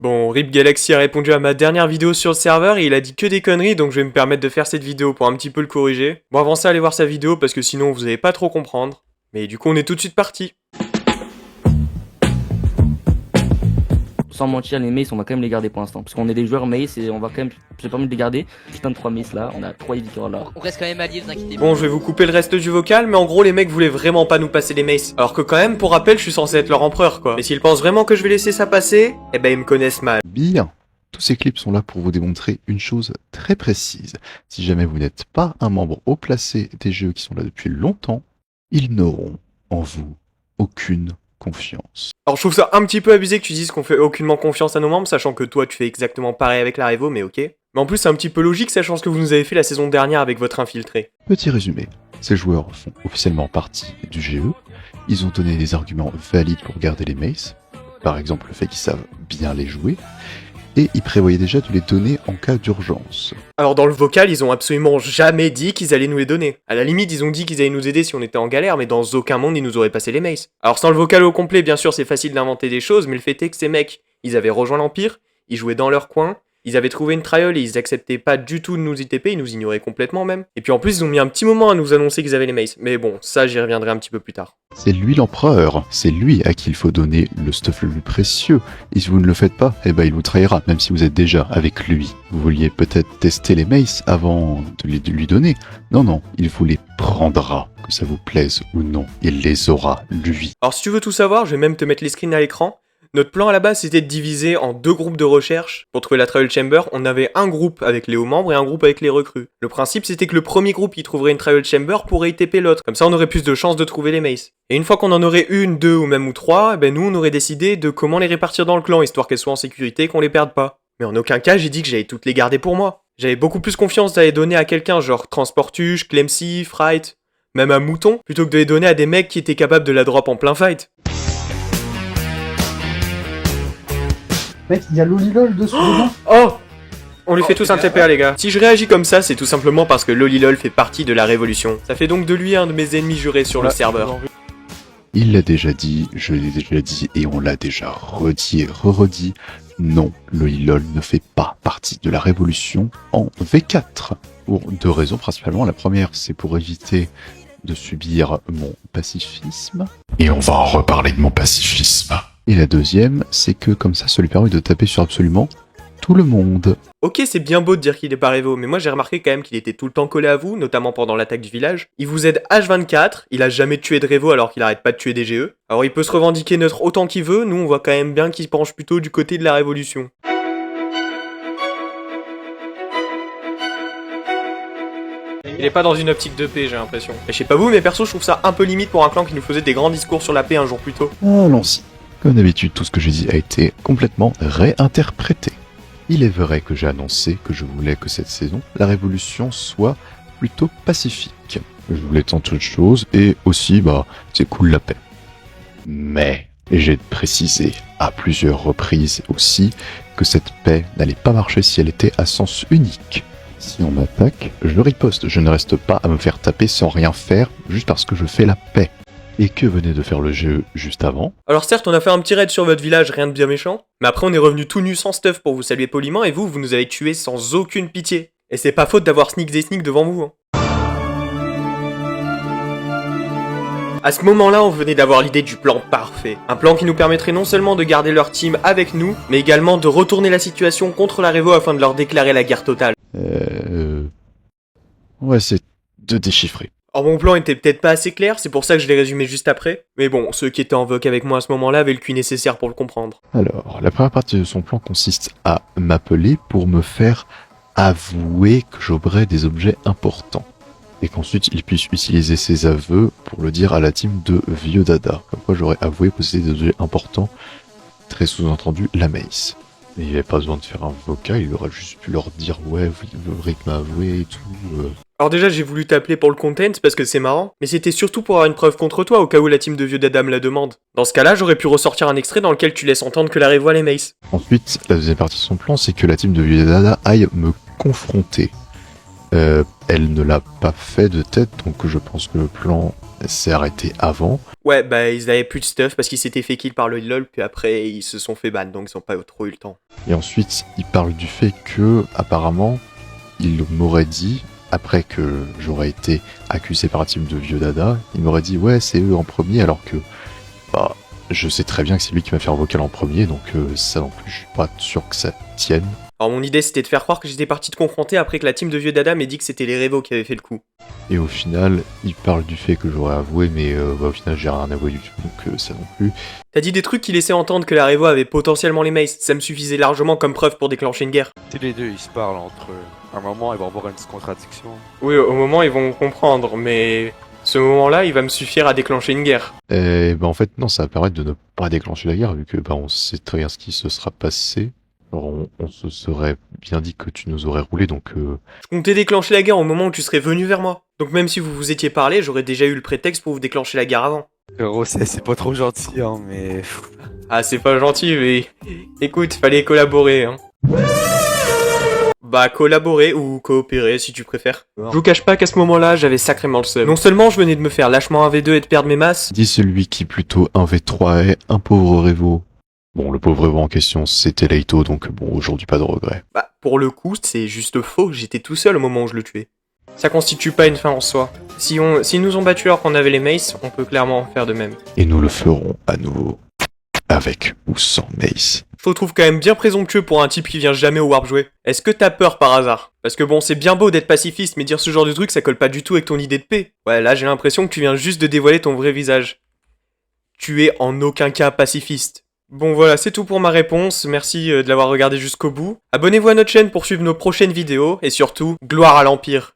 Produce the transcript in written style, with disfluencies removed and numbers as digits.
Bon, Rip Galaxy a répondu à ma dernière vidéo sur le serveur et il a dit que des conneries, donc je vais me permettre de faire cette vidéo pour un petit peu le corriger. Bon, avant ça, allez voir sa vidéo parce que sinon vous allez pas trop comprendre. Mais du coup, on est tout de suite parti. Sans mentir, les maces, on va quand même les garder pour l'instant. Parce qu'on est des joueurs mace et on va quand même se permettre de les garder. Putain de 3 maces là, on a 3 éditeurs là. On reste quand même alliés, vous inquiétez pas. Bon, je vais vous couper le reste du vocal, mais en gros, les mecs voulaient vraiment pas nous passer les maces. Alors que quand même, pour rappel, je suis censé être leur empereur, quoi. Mais s'ils pensent vraiment que je vais laisser ça passer, eh ben ils me connaissent mal. Bien. Tous ces clips sont là pour vous démontrer une chose très précise. Si jamais vous n'êtes pas un membre haut placé des jeux qui sont là depuis longtemps, ils n'auront en vous aucune confiance. Alors je trouve ça un petit peu abusé que tu dises qu'on fait aucunement confiance à nos membres, sachant que toi tu fais exactement pareil avec la Revo, mais ok. Mais en plus c'est un petit peu logique, sachant ce que vous nous avez fait la saison dernière avec votre infiltré. Petit résumé, ces joueurs font officiellement partie du GE, ils ont donné des arguments valides pour garder les maces, par exemple le fait qu'ils savent bien les jouer, et ils prévoyaient déjà de les donner en cas d'urgence. Alors dans le vocal, ils ont absolument jamais dit qu'ils allaient nous les donner. À la limite, ils ont dit qu'ils allaient nous aider si on était en galère, mais dans aucun monde ils nous auraient passé les maces. Alors sans le vocal au complet, bien sûr c'est facile d'inventer des choses, mais le fait est que ces mecs, ils avaient rejoint l'Empire, ils jouaient dans leur coin, ils avaient trouvé une trial et ils acceptaient pas du tout de nous ITP, ils nous ignoraient complètement même. Et puis en plus ils ont mis un petit moment à nous annoncer qu'ils avaient les maces, mais bon, ça j'y reviendrai un petit peu plus tard. C'est lui l'empereur, c'est lui à qui il faut donner le stuff le plus précieux. Et si vous ne le faites pas, eh ben il vous trahira, même si vous êtes déjà avec lui. Vous vouliez peut-être tester les maces avant de lui donner. Non, il vous les prendra, que ça vous plaise ou non. Il les aura, lui. Alors si tu veux tout savoir, je vais même te mettre les screens à l'écran. Notre plan à la base c'était de diviser en deux groupes de recherche. Pour trouver la Trial Chamber, on avait un groupe avec les hauts membres et un groupe avec les recrues. Le principe c'était que le premier groupe qui trouverait une Trial Chamber pourrait ITP l'autre. Comme ça on aurait plus de chances de trouver les maces. Et une fois qu'on en aurait une, deux ou même ou trois, ben nous on aurait décidé de comment les répartir dans le clan, histoire qu'elles soient en sécurité et qu'on les perde pas. Mais en aucun cas j'ai dit que j'allais toutes les garder pour moi. J'avais beaucoup plus confiance d'aller donner à quelqu'un genre Transportuche, Clemcy, Fright, même à Mouton, plutôt que de les donner à des mecs qui étaient capables de la drop en plein fight. Mec, il y a Lolilol dessous dedans. Oh! On lui fait tous un TPA les gars. Si je réagis comme ça, c'est tout simplement parce que Lolilol fait partie de la révolution. Ça fait donc de lui un de mes ennemis jurés sur le serveur. Il l'a déjà dit, je l'ai déjà dit et on l'a déjà redit et re-redit. Non, le LOL ne fait pas partie de la révolution en V4. Pour deux raisons principalement. La première, c'est pour éviter de subir mon pacifisme. Et on va en reparler de mon pacifisme. Et la deuxième, c'est que comme ça lui permet de taper sur absolument tout le monde. Ok, c'est bien beau de dire qu'il est pas révo, mais moi j'ai remarqué quand même qu'il était tout le temps collé à vous, notamment pendant l'attaque du village. Il vous aide H24, il a jamais tué de révo alors qu'il arrête pas de tuer des GE. Alors il peut se revendiquer neutre autant qu'il veut, nous on voit quand même bien qu'il penche plutôt du côté de la révolution. Il est pas dans une optique de paix, j'ai l'impression. Et je sais pas vous, mais perso je trouve ça un peu limite pour un clan qui nous faisait des grands discours sur la paix un jour plus tôt. Allons-y. Comme d'habitude, tout ce que j'ai dit a été complètement réinterprété. Il est vrai que j'ai annoncé que je voulais que cette saison, la révolution soit plutôt pacifique. Je voulais tant de choses et aussi, c'est cool la paix. Mais j'ai précisé à plusieurs reprises aussi que cette paix n'allait pas marcher si elle était à sens unique. Si on m'attaque, je riposte, je ne reste pas à me faire taper sans rien faire juste parce que je fais la paix. Et que venait de faire le jeu juste avant? Alors certes, on a fait un petit raid sur votre village, rien de bien méchant, mais après on est revenu tout nu sans stuff pour vous saluer poliment et vous nous avez tué sans aucune pitié. Et c'est pas faute d'avoir sneak des sneaks devant vous. À ce moment-là, on venait d'avoir l'idée du plan parfait. Un plan qui nous permettrait non seulement de garder leur team avec nous, mais également de retourner la situation contre la Revo afin de leur déclarer la guerre totale. Ouais, c'est de déchiffrer. Alors mon plan était peut-être pas assez clair, c'est pour ça que je l'ai résumé juste après. Mais bon, ceux qui étaient en voc avec moi à ce moment-là avaient le QI nécessaire pour le comprendre. Alors, la première partie de son plan consiste à m'appeler pour me faire avouer que j'aurais des objets importants. Et qu'ensuite il puisse utiliser ses aveux pour le dire à la team de Vieux Dada. Comme quoi j'aurais avoué posséder des objets importants, très sous-entendu la mace. Mais il n'y avait pas besoin de faire un vocal, il aurait juste pu leur dire ouais, Rick m'a avoué et tout. Alors déjà j'ai voulu t'appeler pour le content parce que c'est marrant, mais c'était surtout pour avoir une preuve contre toi au cas où la team de Vieux Dada me la demande. Dans ce cas-là, j'aurais pu ressortir un extrait dans lequel tu laisses entendre que la Revo a les maces. Ensuite, la deuxième partie de son plan, c'est que la team de Vieux Dada aille me confronter. Elle ne l'a pas fait de tête, donc je pense que le plan s'est arrêté avant. Ouais, bah ils avaient plus de stuff parce qu'ils s'étaient fait kill par le LOL, puis après ils se sont fait ban, donc ils ont pas trop eu le temps. Et ensuite, il parle du fait que, apparemment, il m'aurait dit, après que j'aurais été accusé par un team de vieux dada, il m'aurait dit ouais, c'est eux en premier, alors que bah, je sais très bien que c'est lui qui m'a fait un vocal en premier, donc ça non plus, je suis pas sûr que ça tienne. Alors mon idée c'était de faire croire que j'étais parti te confronter après que la team de vieux dada m'ait dit que c'était les Revo qui avaient fait le coup. Et au final, il parle du fait que j'aurais avoué, mais bah, au final, j'ai rien avoué du tout, donc ça non plus. T'as dit des trucs qui laissaient entendre que la Revo avait potentiellement les maces, ça me suffisait largement comme preuve pour déclencher une guerre. Si les deux ils se parlent entre eux, à un moment ils vont avoir une contradiction. Oui, au moment ils vont comprendre, mais ce moment-là il va me suffire à déclencher une guerre. Et bah en fait, non, ça va permettre de ne pas déclencher la guerre, vu que bah, on sait très bien ce qui se sera passé. Alors, on se serait bien dit que tu nous aurais roulé, donc Je comptais déclencher la guerre au moment où tu serais venu vers moi. Donc même si vous vous étiez parlé, j'aurais déjà eu le prétexte pour vous déclencher la guerre avant. Frérot, c'est pas trop gentil, hein, mais. Ah c'est pas gentil, mais écoute, fallait collaborer, hein. Bah collaborer ou coopérer si tu préfères. Je vous cache pas qu'à ce moment-là, j'avais sacrément le seum. Non seulement je venais de me faire lâchement un V2 et de perdre mes masses, dit celui qui plutôt un V3 est un pauvre Revo. Bon, le pauvre Revo en question, c'était Leito, donc bon, aujourd'hui pas de regret. bah pour le coup, c'est juste faux, j'étais tout seul au moment où je le tuais. Ça constitue pas une fin en soi. S'ils nous ont battus alors qu'on avait les maces, on peut clairement en faire de même. Et nous le ferons à nouveau, avec ou sans Mace. Je te trouve quand même bien présomptueux pour un type qui vient jamais au Warp jouer. Est-ce que t'as peur par hasard? Parce que bon, c'est bien beau d'être pacifiste, mais dire ce genre de truc, ça colle pas du tout avec ton idée de paix. Ouais, là j'ai l'impression que tu viens juste de dévoiler ton vrai visage. Tu es en aucun cas pacifiste. Bon voilà, c'est tout pour ma réponse, merci de l'avoir regardé jusqu'au bout. Abonnez-vous à notre chaîne pour suivre nos prochaines vidéos, et surtout, gloire à l'Empire.